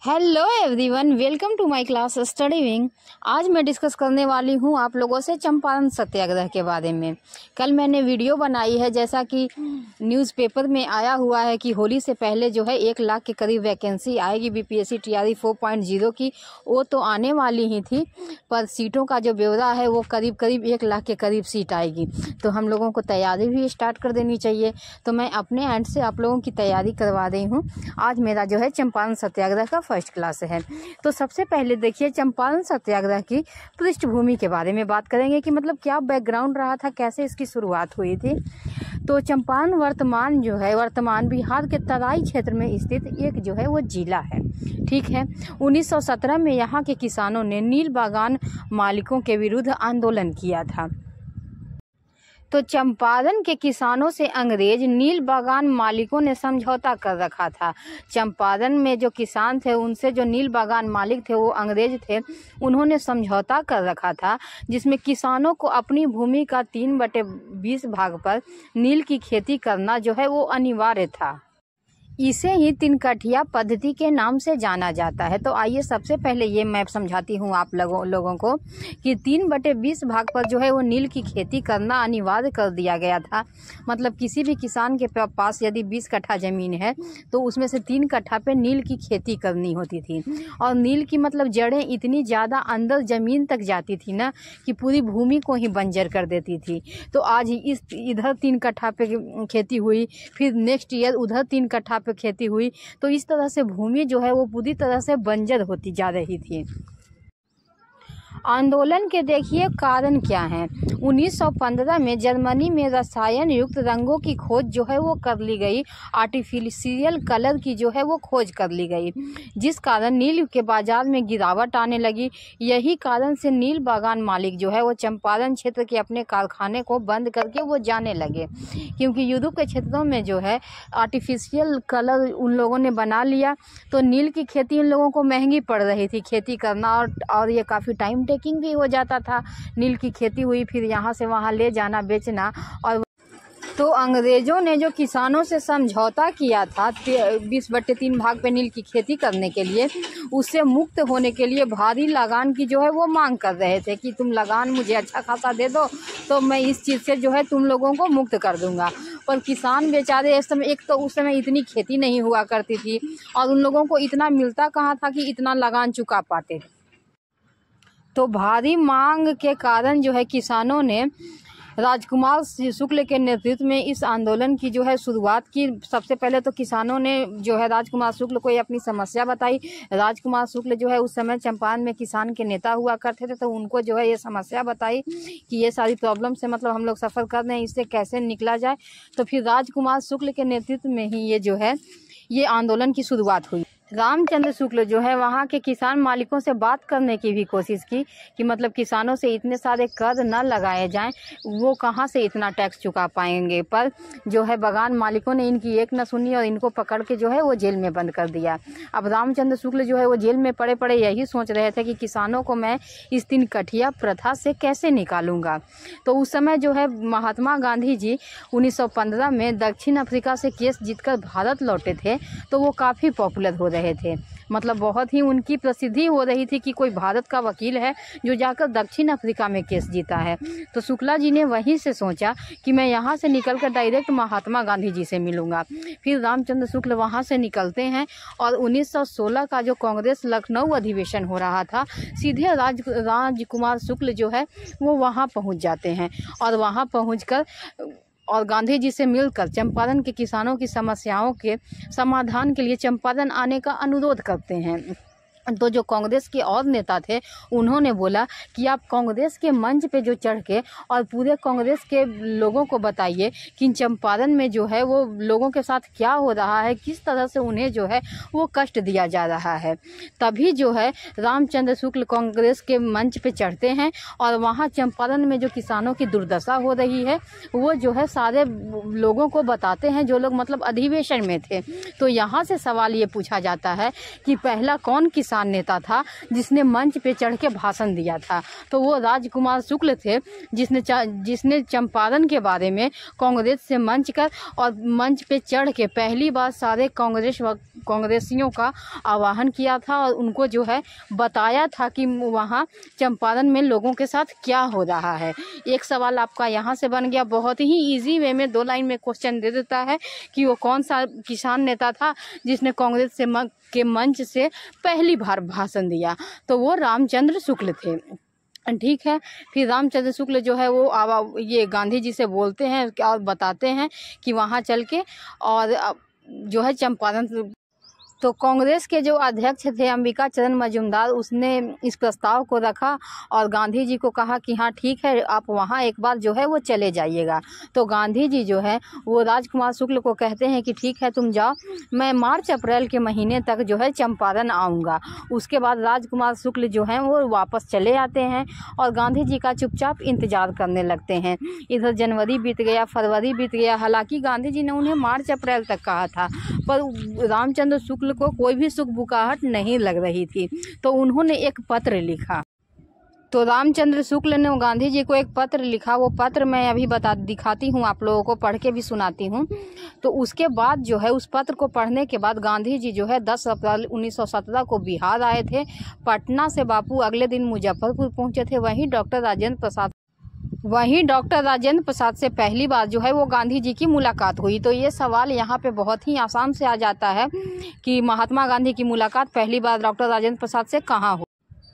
Hello everyone, welcome to my class Study Wing. आज मैं discuss करने वाली हूँ आप लोगों से चंपारण सत्याग्रह के बारे में। कल मैंने वीडियो बनाई है, जैसा कि न्यूज़पेपर में आया हुआ है कि होली से पहले जो है 1 लाख के करीब वैकेंसी आएगी बीपीएससी टीआरई 4.0 की। वो तो आने वाली ही थी, पर सीटों का जो ब्यौरा है वो करीब 1 लाख के करीब सीट आएगी। तो हम लोगों को तैयारी भी स्टार्ट कर देनी चाहिए। तो मैं अपने एंड से आप लोगों की तैयारी करवा रही हूँ। आज मेरा जो है चंपारण सत्याग्रह का फर्स्ट क्लास है। तो सबसे पहले देखिए, चंपारण सत्याग्रह की पृष्ठभूमि के बारे में बात करेंगे कि मतलब क्या बैकग्राउंड रहा था, कैसे इसकी शुरुआत हुई थी। तो चंपारण वर्तमान बिहार के तराई क्षेत्र में स्थित एक जो है वो जिला है। ठीक है। 1917 में यहाँ के किसानों ने नील बागान मालिकों के विरुद्ध आंदोलन किया था। तो चंपारण के किसानों से अंग्रेज नील बागान मालिकों ने समझौता कर रखा था। चंपारण में जो किसान थे उनसे जो नील बागान मालिक थे वो अंग्रेज थे, उन्होंने समझौता कर रखा था, जिसमें किसानों को अपनी भूमि का 3/20 भाग पर नील की खेती करना जो है वो अनिवार्य था। इसे ही 3 कठिया पद्धति के नाम से जाना जाता है। तो आइए सबसे पहले ये मैं समझाती हूँ आप लोगों को कि 3/20 भाग पर जो है वो नील की खेती करना अनिवार्य कर दिया गया था। मतलब किसी भी किसान के पास यदि 20 कट्ठा ज़मीन है तो उसमें से 3 कट्ठा पे नील की खेती करनी होती थी। और नील की मतलब जड़ें इतनी ज़्यादा अंदर ज़मीन तक जाती थी ना कि पूरी भूमि को ही बंजर कर देती थी। तो आज इधर 3 कट्ठा पे खेती हुई, फिर नेक्स्ट ईयर उधर 3 कट्ठा पे खेती हुई, तो इस तरह से भूमि जो है वो पूरी तरह से बंजर होती जा रही थी। आंदोलन के देखिए कारण क्या है। 1915 में जर्मनी में रसायन युक्त रंगों की खोज जो है वो कर ली गई, आर्टिफिशियल कलर की जो है वो खोज कर ली गई, जिस कारण नील के बाजार में गिरावट आने लगी। यही कारण से नील बागान मालिक जो है वो चंपारण क्षेत्र के अपने कारखाने को बंद करके वो जाने लगे, क्योंकि यूरोप के क्षेत्रों में जो है आर्टिफिशियल कलर उन लोगों ने बना लिया। तो नील की खेती उन लोगों को महंगी पड़ रही थी खेती करना, और ये काफ़ी टाइम टेकिंग भी हो जाता था। नील की खेती हुई, फिर यहाँ से वहाँ ले जाना, बेचना। और तो अंग्रेजों ने जो किसानों से समझौता किया था 20/3 भाग पे नील की खेती करने के लिए, उससे मुक्त होने के लिए भारी लगान की जो है वो मांग कर रहे थे कि तुम लगान मुझे अच्छा खासा दे दो तो मैं इस चीज़ से जो है तुम लोगों को मुक्त कर दूंगा। पर किसान बेचारे इस समय, एक तो उस समय इतनी खेती नहीं हुआ करती थी और उन लोगों को इतना मिलता कहाँ था कि इतना लगान चुका पाते। तो भारी मांग के कारण जो है किसानों ने राजकुमार शुक्ल के नेतृत्व में इस आंदोलन की जो है शुरुआत की। सबसे पहले तो किसानों ने जो है राजकुमार शुक्ल को अपनी समस्या बताई। राजकुमार शुक्ल जो है उस समय चंपारण में किसान के नेता हुआ करते थे, तो उनको जो है ये समस्या बताई कि ये सारी प्रॉब्लम से मतलब हम लोग सफ़र कर रहे हैं, इससे कैसे निकला जाए। तो फिर राजकुमार शुक्ल के नेतृत्व में ही ये जो है ये आंदोलन की शुरुआत हुई। रामचंद्र शुक्ल जो है वहाँ के किसान मालिकों से बात करने की भी कोशिश की कि मतलब किसानों से इतने सारे कर न लगाए जाएं, वो कहाँ से इतना टैक्स चुका पाएंगे। पर जो है बागान मालिकों ने इनकी एक न सुनी और इनको पकड़ के जो है वो जेल में बंद कर दिया। अब रामचंद्र शुक्ल जो है वो जेल में पड़े पड़े यही सोच रहे थे कि किसानों को मैं इस 3 कठिया प्रथा से कैसे निकालूंगा। तो उस समय जो है महात्मा गांधी जी 1915 में दक्षिण अफ्रीका से केस जीतकर भारत लौटे थे, तो वो काफ़ी पॉपुलर हो रहे थे। मतलब बहुत ही उनकी प्रसिद्धि हो रही थी कि कोई भारत का वकील है जो जाकर दक्षिण अफ्रीका में केस जीता है। तो शुक्ला जी ने वहीं से सोचा कि मैं यहाँ से निकलकर डायरेक्ट महात्मा गांधी जी से मिलूंगा। फिर रामचंद्र शुक्ल वहाँ से निकलते हैं और 1916 का जो कांग्रेस लखनऊ अधिवेशन हो रहा था, सीधे राजकुमार शुक्ल जो है वो वहाँ पहुँच जाते हैं और वहाँ पहुँचकर और गांधी जी से मिलकर चंपारण के किसानों की समस्याओं के समाधान के लिए चंपारण आने का अनुरोध करते हैं। तो जो कांग्रेस के और नेता थे उन्होंने बोला कि आप कांग्रेस के मंच पे जो चढ़ के और पूरे कांग्रेस के लोगों को बताइए कि चंपारण में जो है वो लोगों के साथ क्या हो रहा है, किस तरह से उन्हें जो है वो कष्ट दिया जा रहा है। तभी जो है रामचंद्र शुक्ल कांग्रेस के मंच पे चढ़ते हैं और वहाँ चंपारण में जो किसानों की दुर्दशा हो रही है वो जो है सारे लोगों को बताते हैं, जो लोग मतलब अधिवेशन में थे। तो यहाँ से सवाल ये पूछा जाता है कि पहला कौन किसान किसान नेता था जिसने मंच पे चढ़ के भाषण दिया था। तो वो राजकुमार शुक्ल थे जिसने चंपारण के बारे में कांग्रेस से मंच पे चढ़ के पहली बार सारे कांग्रेसियों का आह्वान किया था और उनको जो है बताया था कि वहाँ चंपारण में लोगों के साथ क्या हो रहा है। एक सवाल आपका यहाँ से बन गया, बहुत ही इजी वे में 2 लाइन में क्वेश्चन दे देता है कि वो कौन सा किसान नेता था जिसने कांग्रेस के मंच से पहली बार भाषण दिया। तो वो रामचंद्र शुक्ल थे। ठीक है, फिर रामचंद्र शुक्ल जो है वो ये गांधी जी से बोलते हैं और बताते हैं कि वहाँ चल के और जो है चंपारण। तो कांग्रेस के जो अध्यक्ष थे अंबिका चरण मजूमदार, उसने इस प्रस्ताव को रखा और गांधी जी को कहा कि हाँ ठीक है, आप वहाँ एक बार जो है वो चले जाइएगा। तो गांधी जी जो है वो राजकुमार शुक्ल को कहते हैं कि ठीक है तुम जाओ, मैं मार्च अप्रैल के महीने तक जो है चंपारण आऊँगा। उसके बाद राजकुमार शुक्ल जो हैं वो वापस चले आते हैं और गांधी जी का चुपचाप इंतज़ार करने लगते हैं। इधर जनवरी बीत गया, फरवरी बीत गया। हालांकि गांधी जी ने उन्हें मार्च अप्रैल तक कहा था, पर रामचंद्र शुक्ल को कोई भी सुखबुकाहट नहीं लग रही थी। तो उन्होंने एक पत्र लिखा। तो रामचंद्र शुक्ल ने गांधी जी को एक पत्र लिखा। वो पत्र मैं अभी दिखाती हूँ, आप लोगों को पढ़ के भी सुनाती हूँ। तो उसके बाद जो है उस पत्र को पढ़ने के बाद गांधी जी जो है 10 अप्रैल 1917 को बिहार आए थे। पटना से बापू अगले दिन मुजफ्फरपुर पहुंचे थे। वहीं डॉक्टर राजेंद्र प्रसाद से पहली बार जो है वो गांधी जी की मुलाकात हुई। तो ये सवाल यहाँ पे बहुत ही आसान से आ जाता है कि महात्मा गांधी की मुलाकात पहली बार डॉक्टर राजेंद्र प्रसाद से कहाँ हुई।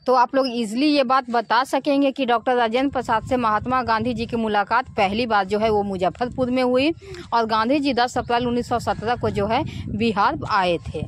तो आप लोग इजीली ये बात बता सकेंगे कि डॉक्टर राजेंद्र प्रसाद से महात्मा गांधी जी की मुलाकात पहली बार जो है वो मुजफ्फरपुर में हुई और गांधी जी 10 अप्रैल 1917 को जो है बिहार आए थे।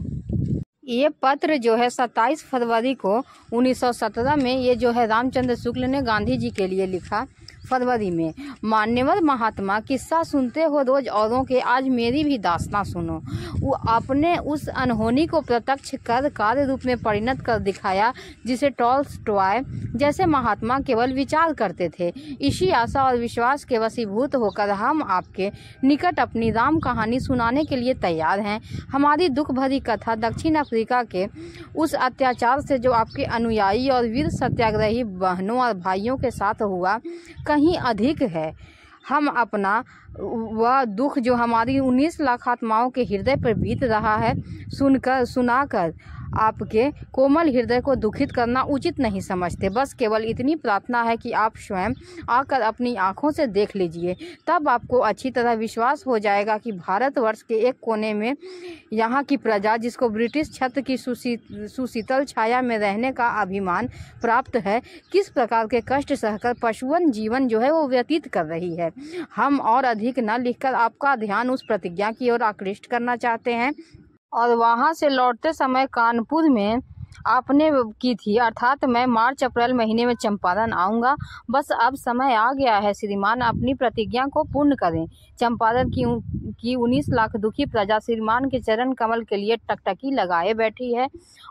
ये पत्र जो है 27 फरवरी को 1917 में ये जो है रामचंद्र शुक्ल ने गांधी जी के लिए लिखा। फरवरी में, मान्यवर महात्मा, किस्सा सुनते हो रोज औरों के, आज मेरी भी दास्तां सुनो। वो आपने उस अनहोनी को प्रत्यक्ष कर कार्य रूप में परिणत कर दिखाया जिसे टॉलस्टॉय जैसे महात्मा केवल विचार करते थे। इसी आशा और विश्वास के वशीभूत होकर हम आपके निकट अपनी राम कहानी सुनाने के लिए तैयार हैं। हमारी दुख भरी कथा दक्षिण अफ्रीका के उस अत्याचार से जो आपके अनुयायी और वीर सत्याग्रही बहनों और भाइयों के साथ हुआ कहीं अधिक है। हम अपना वह दुख जो हमारी 19 लाख आत्माओं के हृदय पर बीत रहा है सुनाकर आपके कोमल हृदय को दुखित करना उचित नहीं समझते। बस केवल इतनी प्रार्थना है कि आप स्वयं आकर अपनी आंखों से देख लीजिए, तब आपको अच्छी तरह विश्वास हो जाएगा कि भारतवर्ष के एक कोने में यहाँ की प्रजा, जिसको ब्रिटिश छत्र की सुशीतल छाया में रहने का अभिमान प्राप्त है, किस प्रकार के कष्ट सहकर पशुवन जीवन जो है वो व्यतीत कर रही है। हम और अधिक न लिखकर आपका ध्यान उस प्रतिज्ञा की ओर आकृष्ट करना चाहते हैं और वहाँ से लौटते समय कानपुर में आपने की थी, अर्थात मैं मार्च अप्रैल महीने में चंपारण आऊँगा। बस अब समय आ गया है श्रीमान, अपनी प्रतिज्ञा को पूर्ण करें। चंपारण की 19 लाख दुखी प्रजा श्रीमान के चरण कमल के लिए टकटकी लगाए बैठी है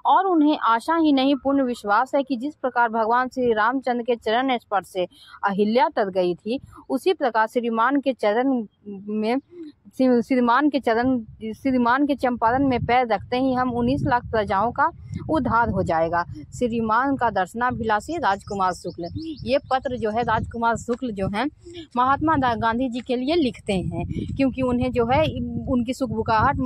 और उन्हें आशा ही नहीं पूर्ण विश्वास है कि जिस प्रकार भगवान श्री रामचंद्र के चरण स्पर्श से अहिल्या तर गई थी, उसी प्रकार श्रीमान के चंपारण में पैर रखते ही हम 19 लाख प्रजाओं का उद्धार हो जाएगा। श्रीमान का दर्शनाभिलाषी राजकुमार शुक्ल। ये पत्र जो है राजकुमार शुक्ल जो हैं महात्मा गांधी जी के लिए लिखते हैं, क्योंकि उन्हें जो है उनकी सुखबुकाहट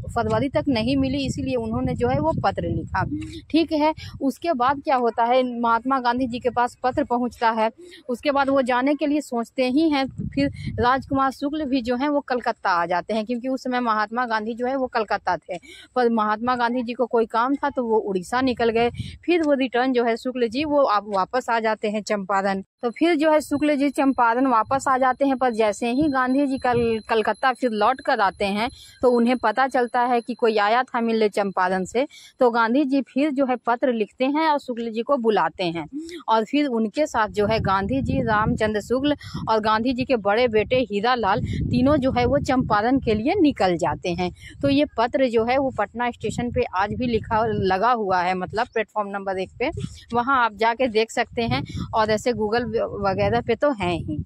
फरवरी तक नहीं मिली, इसीलिए उन्होंने जो है वो पत्र लिखा। ठीक है, उसके बाद क्या होता है, महात्मा गांधी जी के पास पत्र पहुंचता है। उसके बाद वो जाने के लिए सोचते ही हैं, फिर राजकुमार शुक्ल भी जो है वो कलकत्ता आ जाते हैं, क्योंकि उस समय महात्मा गांधी जो है वो कलकत्ता थे, पर महात्मा गांधी जी को कोई काम था तो वो उड़ीसा निकल गए। फिर वो रिटर्न जो है शुक्ल जी वो आप वापस आ जाते हैं चंपारण। तो फिर जो है शुक्ल जी चंपारण वापस आ जाते हैं, पर जैसे ही गांधी जी कलकत्ता फिर लौट कर आते हैं तो उन्हें पता चलता है कि कोई आया था मिलने चंपारण से। तो गांधी जी फिर जो है पत्र लिखते हैं और शुक्ल जी को बुलाते हैं और फिर उनके साथ जो है गांधी जी, रामचंद्र शुक्ल और गांधी जी के बड़े बेटे हीरालाल तीनों जो है वो चंपारण के लिए निकल जाते हैं। तो ये पत्र जो है वो पटना स्टेशन पे आज भी लगा हुआ है, मतलब प्लेटफॉर्म नंबर 1 पे, वहाँ आप जाके देख सकते हैं और ऐसे गूगल वगैरह पे तो हैं ही।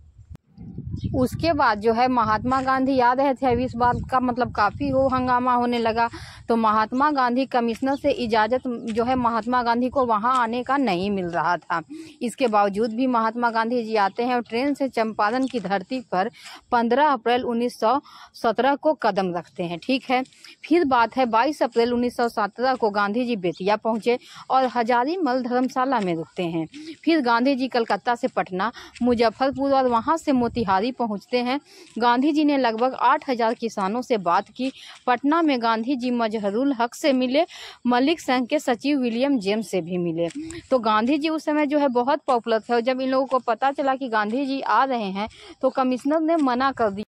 उसके बाद जो है महात्मा गांधी आ रहे थे। अब इस बात का मतलब काफ़ी हंगामा होने लगा, तो महात्मा गांधी कमिश्नर से इजाज़त जो है महात्मा गांधी को वहां आने का नहीं मिल रहा था। इसके बावजूद भी महात्मा गांधी जी आते हैं और ट्रेन से चंपारण की धरती पर 15 अप्रैल 1917 को कदम रखते हैं। ठीक है, फिर बात है 22 अप्रैल 1917 को गांधी जी बेतिया पहुंचे और हजारीमल धर्मशाला में रुकते हैं। फिर गांधी जी कलकत्ता से पटना, मुजफ्फरपुर और वहां से मोतिहारी पहुंचते हैं। गांधी जी ने लगभग 8000 किसानों से बात की। पटना में गांधी जी मजहरुल हक से मिले, मलिक संघ के सचिव विलियम जेम्स से भी मिले। तो गांधी जी उस समय जो है बहुत पॉपुलर थे और जब इन लोगों को पता चला कि गांधी जी आ रहे हैं तो कमिश्नर ने मना कर दिया।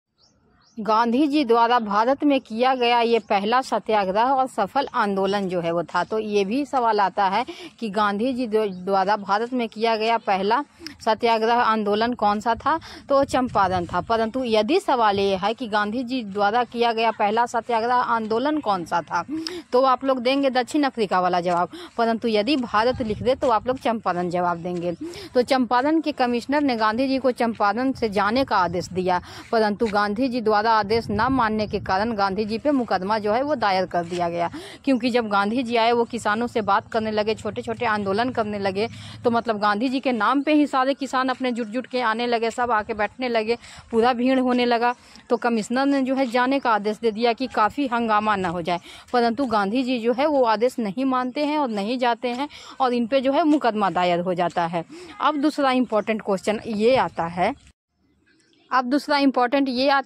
गांधी जी द्वारा भारत में किया गया ये पहला सत्याग्रह और सफल आंदोलन जो है वो था। तो ये भी सवाल आता है कि गांधी जी द्वारा भारत में किया गया पहला सत्याग्रह आंदोलन कौन सा था, तो चंपारण था। परंतु यदि सवाल ये है कि गांधी जी द्वारा किया गया पहला सत्याग्रह आंदोलन कौन सा था, तो आप लोग देंगे दक्षिण अफ्रीका वाला जवाब। परंतु यदि भारत लिख दे तो आप लोग चंपारण जवाब देंगे। तो चंपारण के कमिश्नर ने गांधी जी को चंपारण से जाने का आदेश दिया, परंतु गांधी जी द्वारा आदेश न मानने के कारण गांधी जी पे मुकदमा जो है वो दायर कर दिया गया। क्योंकि जब गांधी जी आए वो किसानों से बात करने लगे, छोटे छोटे आंदोलन करने लगे, तो मतलब गांधी जी के नाम पे ही सारे किसान अपने जुट के आने लगे, सब आके बैठने लगे, पूरा भीड़ होने लगा। तो कमिश्नर ने जो है जाने का आदेश दे दिया कि काफ़ी हंगामा न हो जाए। परंतु गांधी जी जो है वो आदेश नहीं मानते हैं और नहीं जाते हैं और इन पे जो है मुकदमा दायर हो जाता है। अब दूसरा इम्पोर्टेंट क्वेश्चन ये आता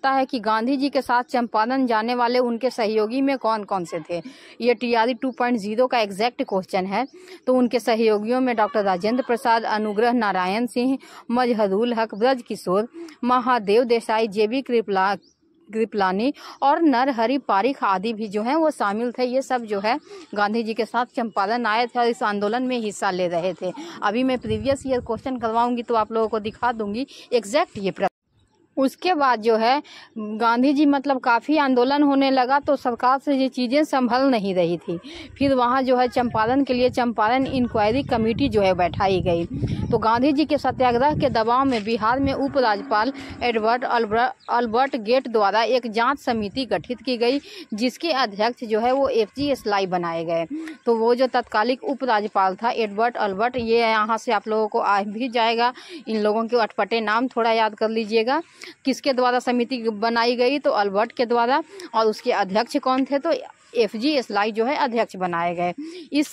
है कि गांधी जी के साथ चंपारण जाने वाले उनके सहयोगी में कौन कौन से थे। ये TRE 2.0 का एग्जैक्ट क्वेश्चन है। तो उनके सहयोगियों में डॉक्टर राजेंद्र प्रसाद, अनुग्रह नारायण सिंह, मजहरुल हक, ब्रज किशोर, महादेव देसाई, JB कृपलानी और नरहरि पारिख आदि भी जो हैं वो शामिल थे। ये सब जो है गांधी जी के साथ चंपारण आए थे और इस आंदोलन में हिस्सा ले रहे थे। अभी मैं प्रीवियस ईयर क्वेश्चन करवाऊंगी तो आप लोगों को दिखा दूंगी एग्जैक्ट ये प्रश्न। उसके बाद जो है गांधी जी मतलब काफ़ी आंदोलन होने लगा तो सरकार से ये चीज़ें संभल नहीं रही थी। फिर वहाँ जो है चंपारण के लिए चंपारण इंक्वायरी कमेटी जो है बैठाई गई। तो गांधी जी के सत्याग्रह के दबाव में बिहार में उपराज्यपाल एडवर्ड अल्बर्ट गेट द्वारा एक जांच समिति गठित की गई, जिसके अध्यक्ष जो है वो FG स्लाई बनाए गए। तो वो जो तत्कालिक उपराज्यपाल था एडवर्ड अल्बर्ट, ये यहाँ से आप लोगों को आ भी जाएगा, इन लोगों के अटपटे नाम थोड़ा याद कर लीजिएगा। किसके द्वारा समिति बनाई गई, तो अल्बर्ट के द्वारा। और उसके अध्यक्ष कौन थे, तो FG स्लाई जो है अध्यक्ष बनाए गए। इस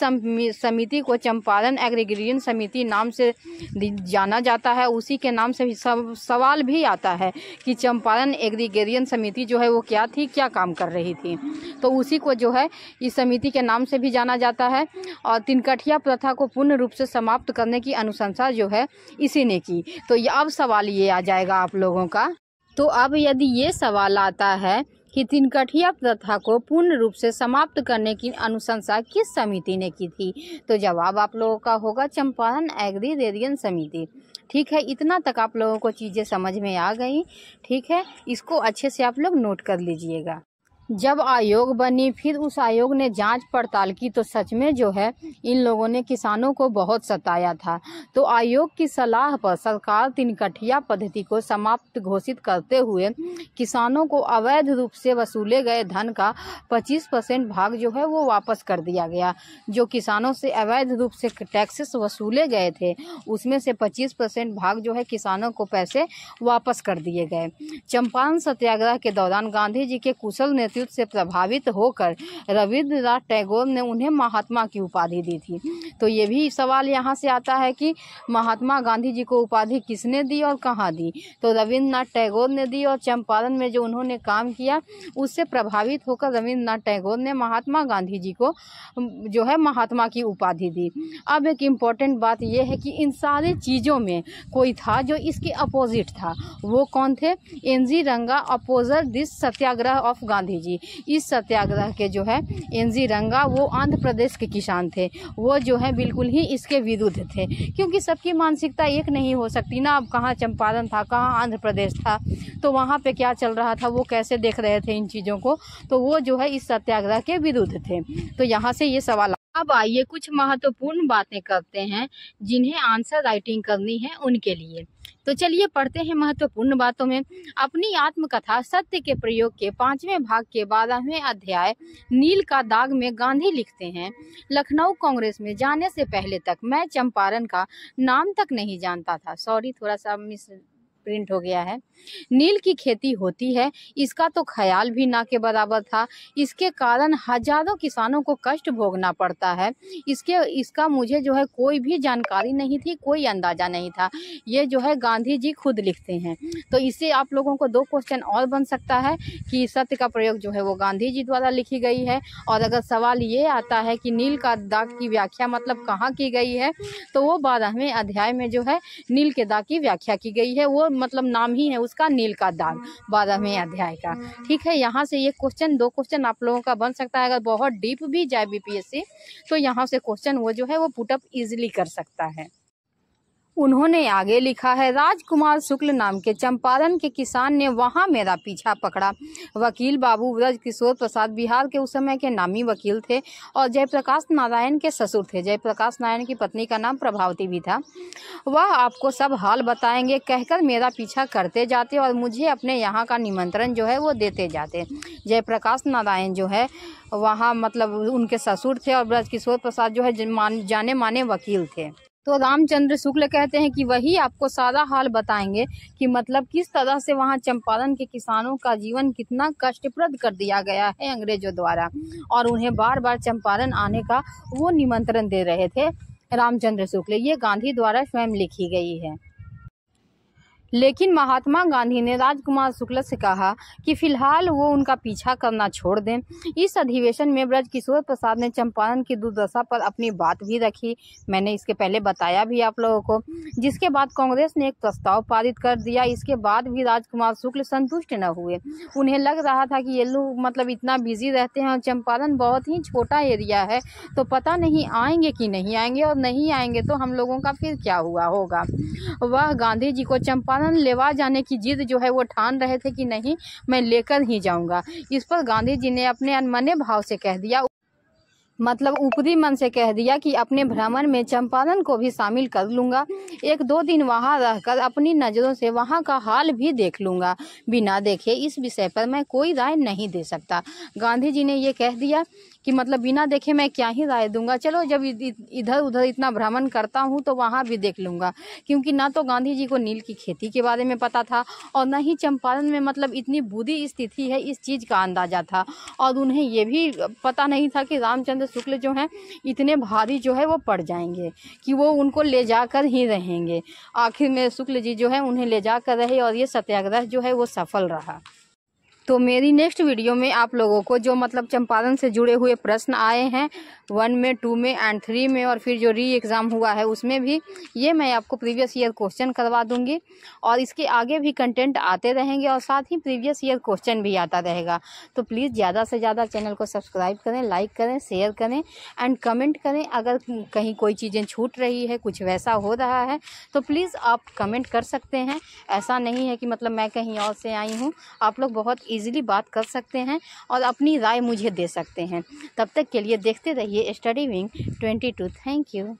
समिति को चंपारण एग्रीगेरियन समिति नाम से जाना जाता है। उसी के नाम से भी सवाल भी आता है कि चंपारण एग्रीगेरियन समिति जो है वो क्या थी, क्या काम कर रही थी। तो उसी को जो है इस समिति के नाम से भी जाना जाता है। और तिनकठिया प्रथा को पूर्ण रूप से समाप्त करने की अनुशंसा जो है इसी ने की। तो ये अब सवाल ये आ जाएगा आप लोगों का। तो अब यदि ये सवाल आता है कि तिनकठिया प्रथा को पूर्ण रूप से समाप्त करने की अनुशंसा किस समिति ने की थी, तो जवाब आप लोगों का होगा चंपारण एग्रीगेरियन समिति। ठीक है, इतना तक आप लोगों को चीज़ें समझ में आ गई। ठीक है, इसको अच्छे से आप लोग नोट कर लीजिएगा। जब आयोग बनी फिर उस आयोग ने जांच पड़ताल की तो सच में जो है इन लोगों ने किसानों को बहुत सताया था। तो आयोग की सलाह पर सरकार तिनकठिया पद्धति को समाप्त घोषित करते हुए किसानों को अवैध रूप से वसूले गए धन का 25% भाग जो है वो वापस कर दिया गया। जो किसानों से अवैध रूप से टैक्सेस वसूले गए थे उसमें से 25% भाग जो है किसानों को पैसे वापस कर दिए गए। चंपारण सत्याग्रह के दौरान गांधी जी के कुशल नेतृत्व से प्रभावित होकर रविंद्रनाथ टैगोर ने उन्हें महात्मा की उपाधि दी थी। तो ये भी सवाल यहाँ से आता है कि महात्मा गांधी जी को उपाधि किसने दी और कहाँ दी, तो रविंद्रनाथ टैगोर ने दी। और चंपारण में जो उन्होंने काम किया उससे प्रभावित होकर रविंद्रनाथ टैगोर ने महात्मा गांधी जी को जो है महात्मा की उपाधि दी। अब एक इम्पॉर्टेंट बात यह है कि इन सारी चीज़ों में कोई था जो इसके अपोजिट था। वो कौन थे? NG रंगा अपोजर this Satyagraha of Gandhi ji. इस सत्याग्रह के जो है NG रंगा वो आंध्र प्रदेश के किसान थे। वो जो है बिल्कुल ही इसके विरुद्ध थे, क्योंकि सबकी मानसिकता एक नहीं हो सकती ना। अब कहाँ चंपारण था, कहाँ आंध्र प्रदेश था, तो वहाँ पे क्या चल रहा था, वो कैसे देख रहे थे इन चीज़ों को, तो वो जो है इस सत्याग्रह के विरुद्ध थे। तो यहाँ से ये सवाल। अब आइए कुछ महत्वपूर्ण बातें करते हैं जिन्हें आंसर राइटिंग करनी है उनके लिए। तो चलिए पढ़ते हैं महत्वपूर्ण बातों में। अपनी आत्मकथा सत्य के प्रयोग के 5वें भाग के 12वें अध्याय नील का दाग में गांधी लिखते हैं, लखनऊ कांग्रेस में जाने से पहले तक मैं चंपारण का नाम तक नहीं जानता था। सॉरी, थोड़ा सा मिस प्रिंट हो गया है। नील की खेती होती है, इसका तो ख्याल भी ना के बराबर था। इसके कारण हजारों किसानों को कष्ट भोगना पड़ता है। इसका मुझे जो है कोई भी जानकारी नहीं थी, कोई अंदाजा नहीं था। ये जो है गांधी जी खुद लिखते हैं। तो इससे आप लोगों को 2 क्वेश्चन और बन सकता है कि सत्य का प्रयोग जो है वो गांधी जी द्वारा लिखी गई है, और अगर सवाल ये आता है कि नील का दाग की व्याख्या मतलब कहाँ की गई है, तो वो 12वें अध्याय में जो है नील के दाग की व्याख्या की गई है। वो मतलब नाम ही है उसका नील का दाग 12वें अध्याय का। ठीक है, यहाँ से ये क्वेश्चन 2 क्वेश्चन आप लोगों का बन सकता है। अगर बहुत डीप भी जाए बीपीएससी तो यहाँ से क्वेश्चन वो जो है वो पुटअप इजीली कर सकता है। उन्होंने आगे लिखा है, राजकुमार शुक्ल नाम के चंपारण के किसान ने वहां मेरा पीछा पकड़ा। वकील बाबू ब्रज किशोर प्रसाद बिहार के उस समय के नामी वकील थे और जयप्रकाश नारायण के ससुर थे। जयप्रकाश नारायण की पत्नी का नाम प्रभावती भी था। वह आपको सब हाल बताएंगे कहकर मेरा पीछा करते जाते और मुझे अपने यहाँ का निमंत्रण जो है वो देते जाते। जयप्रकाश नारायण जो है वहाँ मतलब उनके ससुर थे और ब्रज किशोर प्रसाद जो है जाने माने वकील थे। तो रामचंद्र शुक्ल कहते हैं कि वही आपको सारा हाल बताएंगे कि मतलब किस तरह से वहाँ चंपारण के किसानों का जीवन कितना कष्टप्रद कर दिया गया है अंग्रेजों द्वारा, और उन्हें बार बार चंपारण आने का वो निमंत्रण दे रहे थे रामचंद्र शुक्ल। ये गांधी द्वारा स्वयं लिखी गई है। लेकिन महात्मा गांधी ने राजकुमार शुक्ल से कहा कि फिलहाल वो उनका पीछा करना छोड़ दें। इस अधिवेशन में ब्रज किशोर प्रसाद ने चंपारण की दुर्दशा पर अपनी बात भी रखी। मैंने इसके पहले बताया भी आप लोगों को। जिसके बाद कांग्रेस ने एक प्रस्ताव पारित कर दिया। इसके बाद भी राजकुमार शुक्ल संतुष्ट न हुए। उन्हें लग रहा था कि ये लोग मतलब इतना बिजी रहते हैं और चंपारण बहुत ही छोटा एरिया है, तो पता नहीं आएंगे कि नहीं आएंगे, और नहीं आएंगे तो हम लोगों का फिर क्या हुआ होगा। वह गांधी जी को चंपारण लेवा जाने की जिद जो है वो ठान रहे थे कि नहीं, मैं लेकर ही जाऊंगा। इस पर गांधी जी ने अपने अनमने भाव से कह दिया, मतलब ऊपरी मन से कह दिया कि अपने भ्रमण में चंपारण को भी शामिल कर लूंगा। 1-2 दिन वहां रहकर अपनी नज़रों से वहां का हाल भी देख लूंगा। बिना देखे इस विषय पर मैं कोई राय नहीं दे सकता। गांधी जी ने ये कह दिया कि मतलब बिना देखे मैं क्या ही राय दूंगा, चलो जब इधर उधर इतना भ्रमण करता हूँ तो वहाँ भी देख लूंगा। क्योंकि ना तो गांधी जी को नील की खेती के बारे में पता था और न ही चंपारण में मतलब इतनी बुरी स्थिति है इस चीज़ का अंदाजा था, और उन्हें ये भी पता नहीं था कि रामचंद्र शुक्ल जो हैं इतने भारी जो है वो पड़ जाएंगे कि वो उनको ले जाकर ही रहेंगे। आखिर में शुक्ल जी जो है उन्हें ले जाकर रहे और ये सत्याग्रह जो है वो सफल रहा। तो मेरी नेक्स्ट वीडियो में आप लोगों को जो मतलब चंपारण से जुड़े हुए प्रश्न आए हैं 1 में 2 में एंड 3 में, और फिर जो री एग्ज़ाम हुआ है उसमें भी, ये मैं आपको प्रीवियस ईयर क्वेश्चन करवा दूंगी। और इसके आगे भी कंटेंट आते रहेंगे और साथ ही प्रीवियस ईयर क्वेश्चन भी आता रहेगा। तो प्लीज़ ज़्यादा से ज़्यादा चैनल को सब्सक्राइब करें, लाइक करें, शेयर करें एंड कमेंट करें। अगर कहीं कोई चीज़ें छूट रही है, कुछ वैसा हो रहा है तो प्लीज़ आप कमेंट कर सकते हैं। ऐसा नहीं है कि मतलब मैं कहीं और से आई हूँ, आप लोग बहुत ईजिली बात कर सकते हैं और अपनी राय मुझे दे सकते हैं। तब तक के लिए देखते रहिए स्टडी विंग 22। Thank you.